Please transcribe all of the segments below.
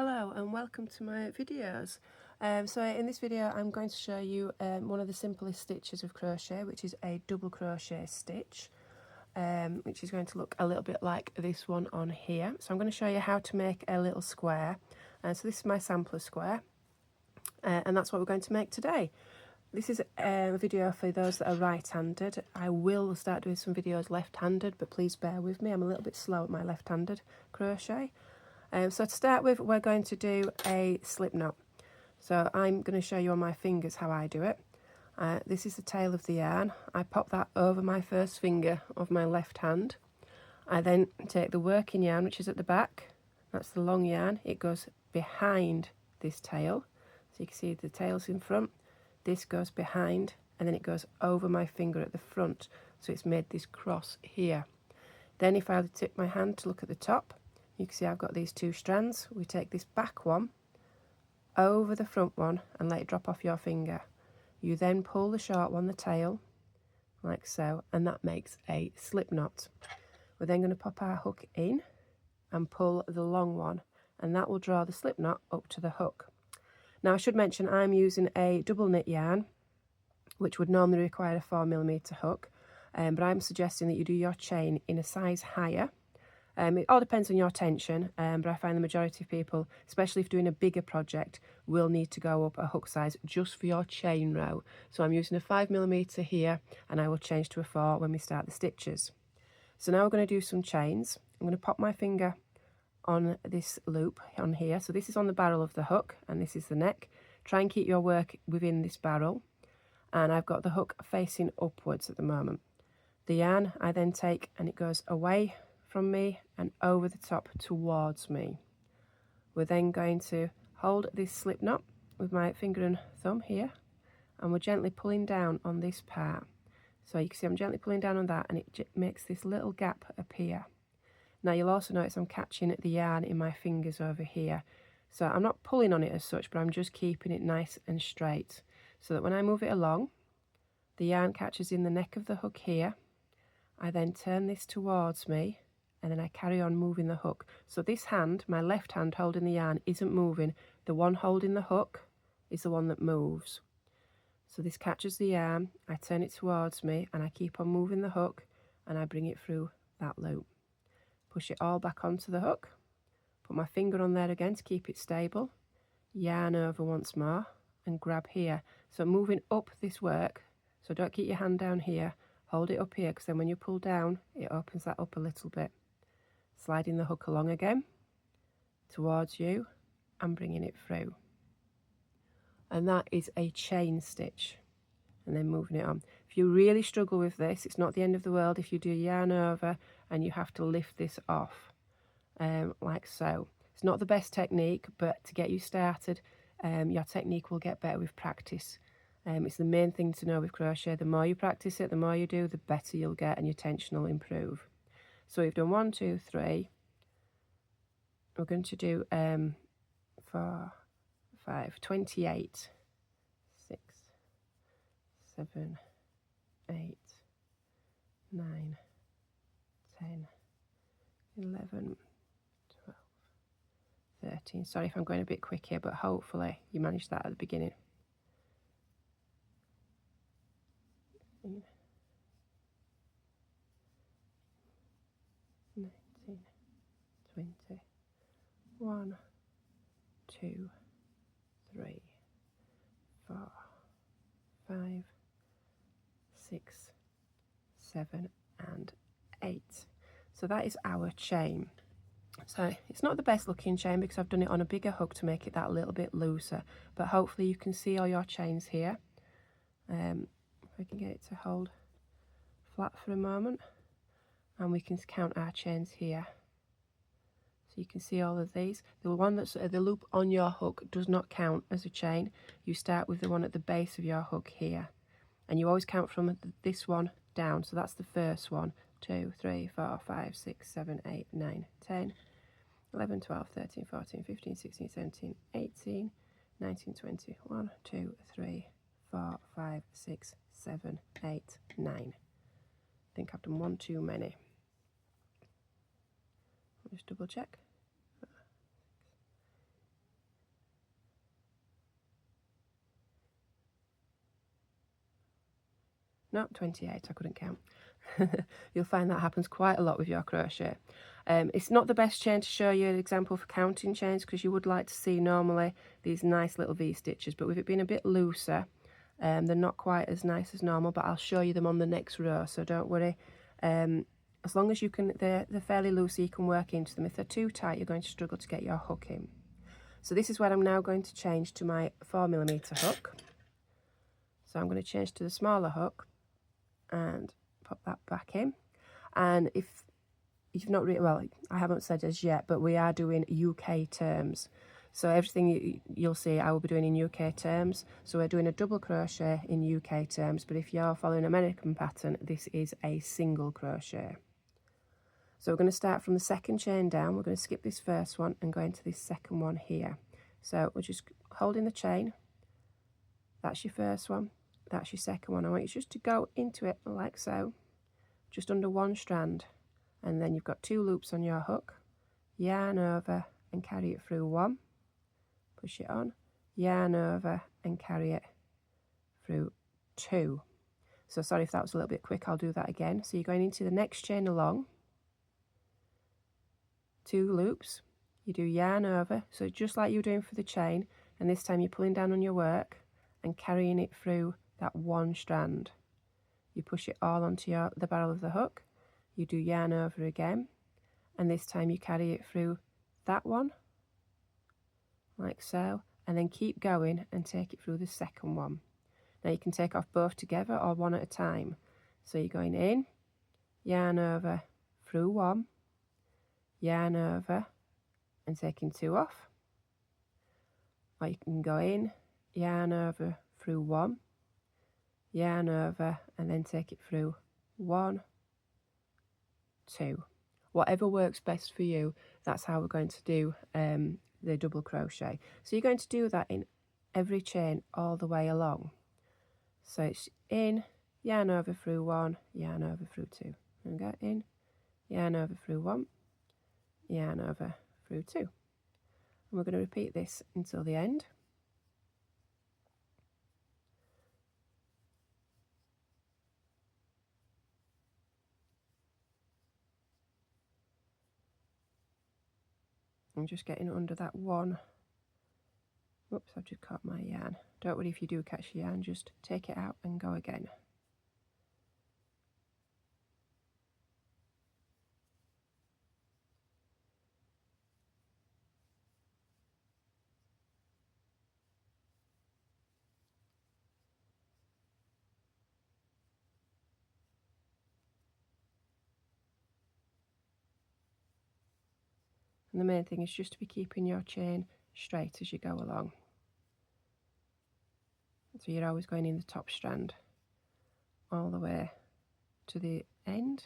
Hello and welcome to my videos. So in this video I'm going to show you one of the simplest stitches of crochet, which is a double crochet stitch, which is going to look a little bit like this one on here. So I'm going to show you how to make a little square. So this is my sampler square, and that's what we're going to make today. This is a video for those that are right-handed. I will start doing some videos left-handed, but please bear with me, I'm a little bit slow at my left-handed crochet. So to start with, we're going to do a slip knot. So I'm going to show you on my fingers how I do it. This is the tail of the yarn. I pop that over my first finger of my left hand. I then take the working yarn, which is at the back. That's the long yarn. It goes behind this tail. So you can see the tail's in front. This goes behind, and then it goes over my finger at the front. So it's made this cross here. Then if I tip my hand to look at the top, you can see I've got these two strands. We take this back one over the front one and let it drop off your finger. You then pull the short one, the tail, like so, and that makes a slip knot. We're then going to pop our hook in and pull the long one, and that will draw the slip knot up to the hook. Now I should mention I'm using a double knit yarn, which would normally require a 4mm hook, but I'm suggesting that you do your chain in a size higher. It all depends on your tension, but I find the majority of people, especially if doing a bigger project, will need to go up a hook size just for your chain row. So I'm using a 5mm here, and I will change to a 4 when we start the stitches. So now we're going to do some chains. I'm going to pop my finger on this loop on here. So this is on the barrel of the hook, and this is the neck. Try and keep your work within this barrel, and I've got the hook facing upwards at the moment. The yarn I then take, and it goes away from me and over the top towards me. We're then going to hold this slip knot with my finger and thumb here, and we're gently pulling down on this part. So you can see I'm gently pulling down on that, and it makes this little gap appear. Now you'll also notice I'm catching the yarn in my fingers over here. So I'm not pulling on it as such, but I'm just keeping it nice and straight, so that when I move it along, the yarn catches in the neck of the hook here. I then turn this towards me, and then I carry on moving the hook. So this hand, my left hand holding the yarn, isn't moving. The one holding the hook is the one that moves. So this catches the yarn, I turn it towards me, and I keep on moving the hook, and I bring it through that loop. Push it all back onto the hook, put my finger on there again to keep it stable, yarn over once more, and grab here. So moving up this work, so don't keep your hand down here, hold it up here, because then when you pull down, it opens that up a little bit. Sliding the hook along again towards you and bringing it through, and that is a chain stitch, and then moving it on. If you really struggle with this, it's not the end of the world if you do yarn over and you have to lift this off, like so. It's not the best technique, but to get you started, your technique will get better with practice. It's the main thing to know with crochet. The more you practice it, the more you do, the better you'll get, and your tension will improve. So we've done 1, 2, 3. We're going to do 4, 5, 28, 6, 7, 8, 9, 10, 11, 12, 13. Sorry if I'm going a bit quick here, but hopefully you managed that at the beginning. 19, 20, 1, 2, 3, 4, 5, 6, 7, and 8. So that is our chain. So it's not the best looking chain because I've done it on a bigger hook to make it that little bit looser, but hopefully you can see all your chains here. If I can get it to hold flat for a moment, and we can count our chains here. So you can see all of these. The one that's the loop on your hook does not count as a chain. You start with the one at the base of your hook here, and you always count from this one down. So that's the first one. 2, 3, 4, 5, 6, 7, 8, 9, 10, 11, 12, 13, 14, 15, 16, 17, 18, 19, 20. 1, 2, 3, 4, 5, 6, 7, 8, 9. I think I've done one too many. Just double check. no, 28, I couldn't count. You'll find that happens quite a lot with your crochet. It's not the best chain to show you an example for counting chains, because you would like to see normally these nice little V-stitches, but with it being a bit looser, they're not quite as nice as normal, but I'll show you them on the next row, so don't worry. As long as you can, they're fairly loose, so you can work into them. If they're too tight, you're going to struggle to get your hook in. So this is where I'm now going to change to my 4mm hook. So I'm going to change to the smaller hook and pop that back in. And if you've not really, well, I haven't said as yet, but we are doing UK terms. So everything you'll see I will be doing in UK terms. So we're doing a double crochet in UK terms, but if you're following American pattern, this is a single crochet. So we're going to start from the second chain down. We're going to skip this first one and go into this second one here. So we're just holding the chain. That's your first one. That's your second one. I want you just to go into it like so, just under one strand. And then you've got 2 loops on your hook. Yarn over and carry it through 1. Push it on. Yarn over and carry it through 2. So sorry if that was a little bit quick. I'll do that again. So you're going into the next chain along. 2 loops, you do yarn over, so just like you're doing for the chain, and this time you're pulling down on your work and carrying it through that one strand. You push it all onto the barrel of the hook, you do yarn over again, and this time you carry it through that one, like so, and then keep going and take it through the second one. Now you can take off both together or one at a time. So you're going in, yarn over, through 1, yarn over and taking 2 off, or you can go in, yarn over, through 1, yarn over and then take it through 1, 2. Whatever works best for you, that's how we're going to do the double crochet. So you're going to do that in every chain all the way along. So it's in, yarn over, through 1, yarn over, through 2, and go in, yarn over, through 1, yarn over, through 2, and we're going to repeat this until the end. I'm just getting under that one. Oops, I've just caught my yarn. Don't worry if you do catch your yarn, just take it out and go again. And the main thing is just to be keeping your chain straight as you go along. So you're always going in the top strand all the way to the end.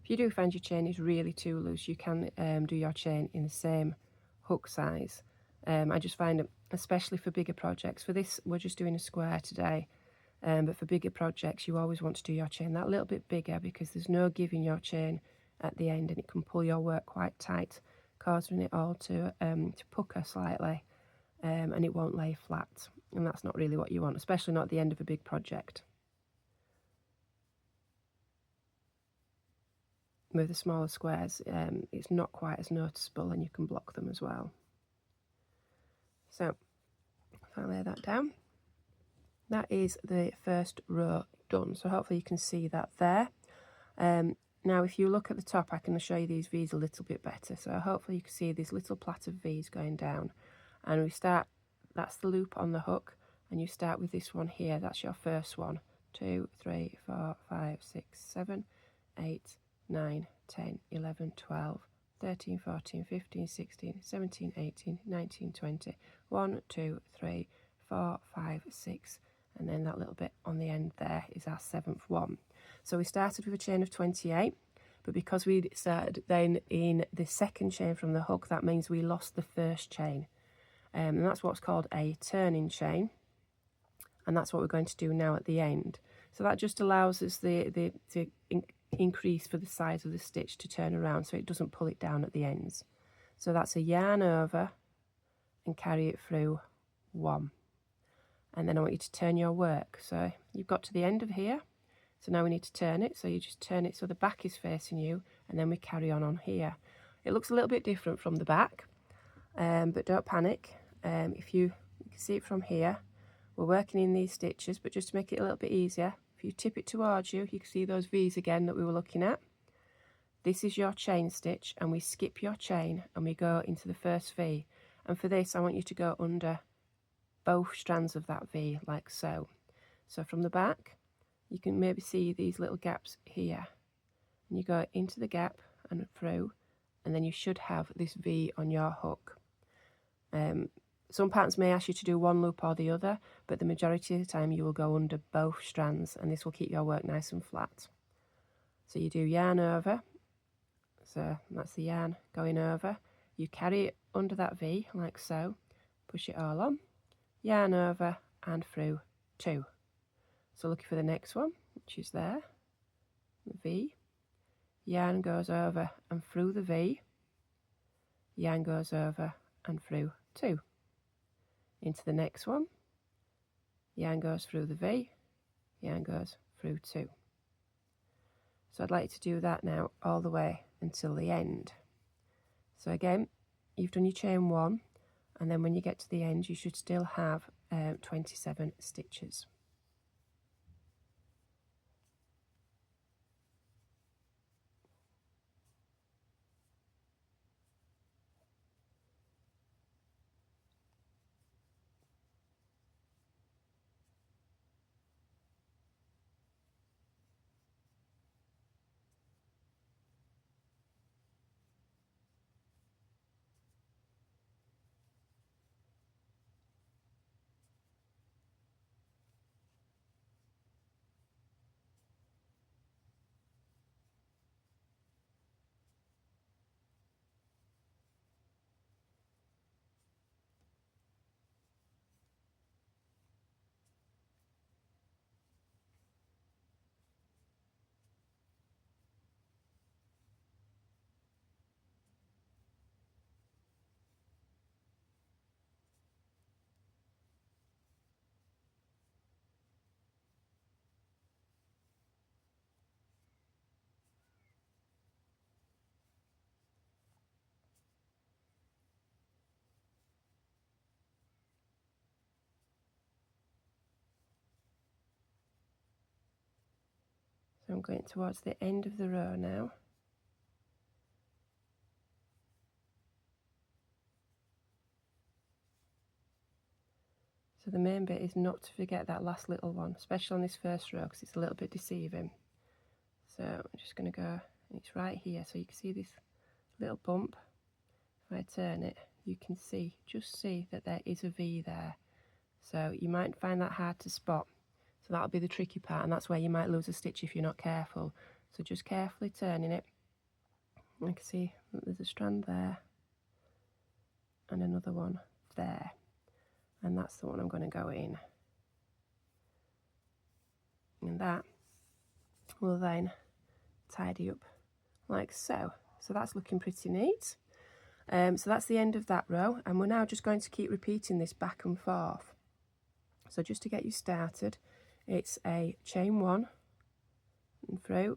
If you do find your chain is really too loose, you can do your chain in the same hook size. I just find, especially for bigger projects, for this we're just doing a square today, but for bigger projects you always want to do your chain that little bit bigger, because there's no give in your chain at the end and it can pull your work quite tight, causing it all to pucker slightly, and it won't lay flat, and that's not really what you want, especially not at the end of a big project. With the smaller squares, it's not quite as noticeable and you can block them as well. So if I lay that down, that is the first row done. So hopefully you can see that there. Now if you look at the top, I can show you these V's a little bit better. So hopefully you can see this little plait of V's going down. And we start, that's the loop on the hook, and you start with this one here. That's your first one. 2, 3, 4, 5, 6, 7, 8, 9, 10, 11, 12, 13, 14, 15, 16, 17, 18, 19, 20, 1, 2, 3, 4, 5, 6, and then that little bit on the end there is our 7th one. So we started with a chain of 28, but because we started then in the second chain from the hook, that means we lost the first chain, and that's what's called a turning chain. and that's what we're going to do now at the end. So that just allows us to increase for the size of the stitch to turn around so it doesn't pull it down at the ends. So that's a yarn over and carry it through 1. And then I want you to turn your work. So you've got to the end of here. So now we need to turn it. So you just turn it so the back is facing you, and then we carry on here. It looks a little bit different from the back, but don't panic. If you can see it from here, we're working in these stitches, but just to make it a little bit easier, if you tip it towards you, you can see those V's again that we were looking at. This is your chain stitch, and we skip your chain and we go into the first V. And for this, I want you to go under both strands of that V, like so. So from the back, you can maybe see these little gaps here. And you go into the gap and through, and then you should have this V on your hook. Some patterns may ask you to do one loop or the other, but the majority of the time you will go under both strands, and this will keep your work nice and flat. So you do yarn over, so that's the yarn going over. You carry it under that V, like so, push it all on, yarn over and through 2. So looking for the next one, which is there, the V, yarn goes over and through the V, yarn goes over and through 2. Into the next one, yarn goes through the V, yarn goes through 2. So I'd like to do that now all the way until the end. So again, you've done your chain 1, and then when you get to the end you should still have 27 stitches. So I'm going towards the end of the row now. So the main bit is not to forget that last little one, especially on this first row because it's a little bit deceiving. So I'm just going to go, it's right here, so you can see this little bump. If I turn it, you can see, just see that there is a V there. So you might find that hard to spot. So that'll be the tricky part, and that's where you might lose a stitch if you're not careful. So just carefully turning it. I can see that there's a strand there and another one there. And that's the one I'm going to go in. And that will then tidy up like so. So that's looking pretty neat. So that's the end of that row, and we're now just going to keep repeating this back and forth. So just to get you started, it's a chain 1 and through.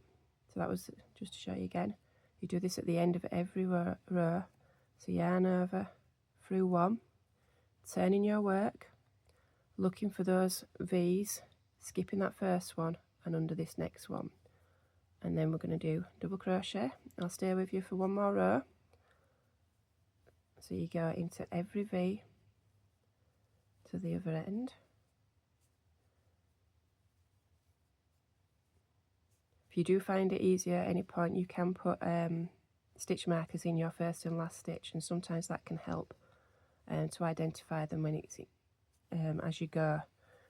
So that was just to show you again. You do this at the end of every row. So yarn over, through 1, turning your work, looking for those V's, skipping that first one and under this next one. And then we're going to do double crochet. I'll stay with you for one more row. So you go into every V to the other end. If you do find it easier at any point, you can put stitch markers in your first and last stitch, and sometimes that can help to identify them when it's as you go,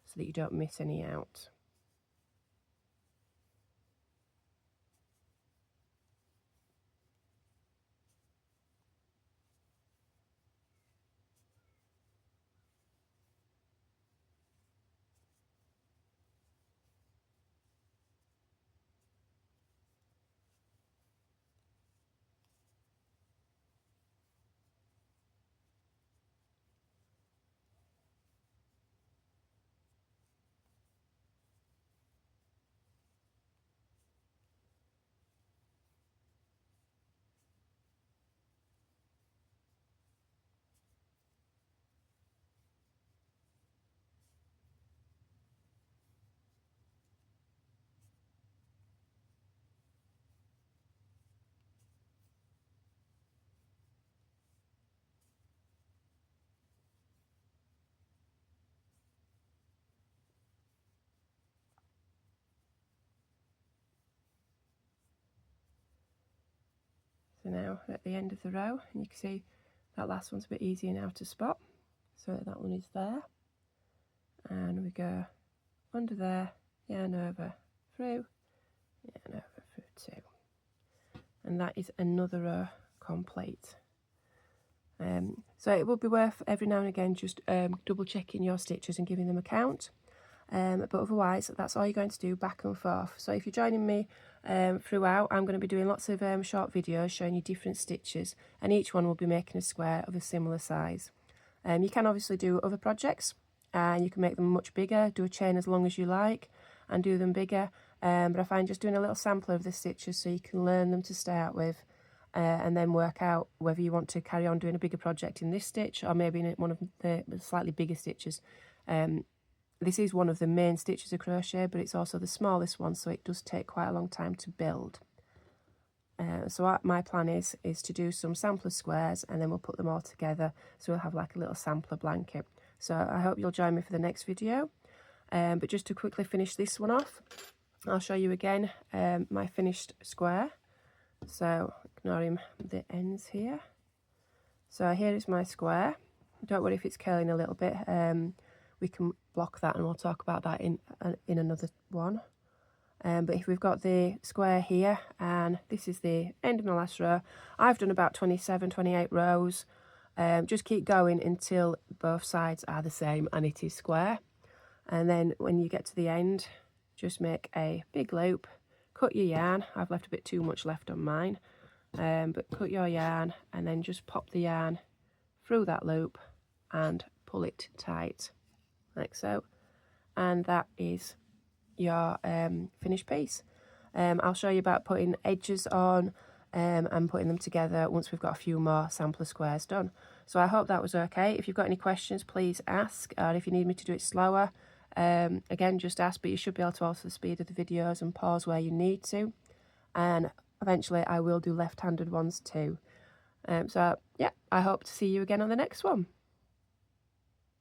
so that you don't miss any out. So now we're at the end of the row, and you can see that last one's a bit easier now to spot. So that one is there, and we go under there, yarn over, through, yarn over, through 2. And that is another row complete. So it would be worth every now and again just double checking your stitches and giving them a count. But otherwise, that's all you're going to do, back and forth. So if you're joining me throughout, I'm going to be doing lots of short videos showing you different stitches, and each one will be making a square of a similar size. You can obviously do other projects, and you can make them much bigger, do a chain as long as you like, and do them bigger. But I find just doing a little sampler of the stitches so you can learn them to start with, and then work out whether you want to carry on doing a bigger project in this stitch, or maybe in one of the slightly bigger stitches. This is one of the main stitches of crochet, but it's also the smallest one, so it does take quite a long time to build. So my plan is to do some sampler squares, and then we'll put them all together, so we'll have like a little sampler blanket. So I hope you'll join me for the next video. But just to quickly finish this one off, I'll show you again my finished square. So ignoring the ends here. So here is my square. Don't worry if it's curling a little bit. We can block that, and we'll talk about that in another one. But if we've got the square here, and this is the end of my last row, I've done about 27, 28 rows. Just keep going until both sides are the same and it is square. And then when you get to the end, just make a big loop, cut your yarn. I've left a bit too much left on mine, but cut your yarn, and then just pop the yarn through that loop and pull it tight, like so. And that is your finished piece. I'll show you about putting edges on and putting them together once we've got a few more sampler squares done. So I hope that was okay. If you've got any questions, please ask, or if you need me to do it slower, again, just ask, but you should be able to alter the speed of the videos and pause where you need to. And eventually I will do left-handed ones too. So yeah, I hope to see you again on the next one.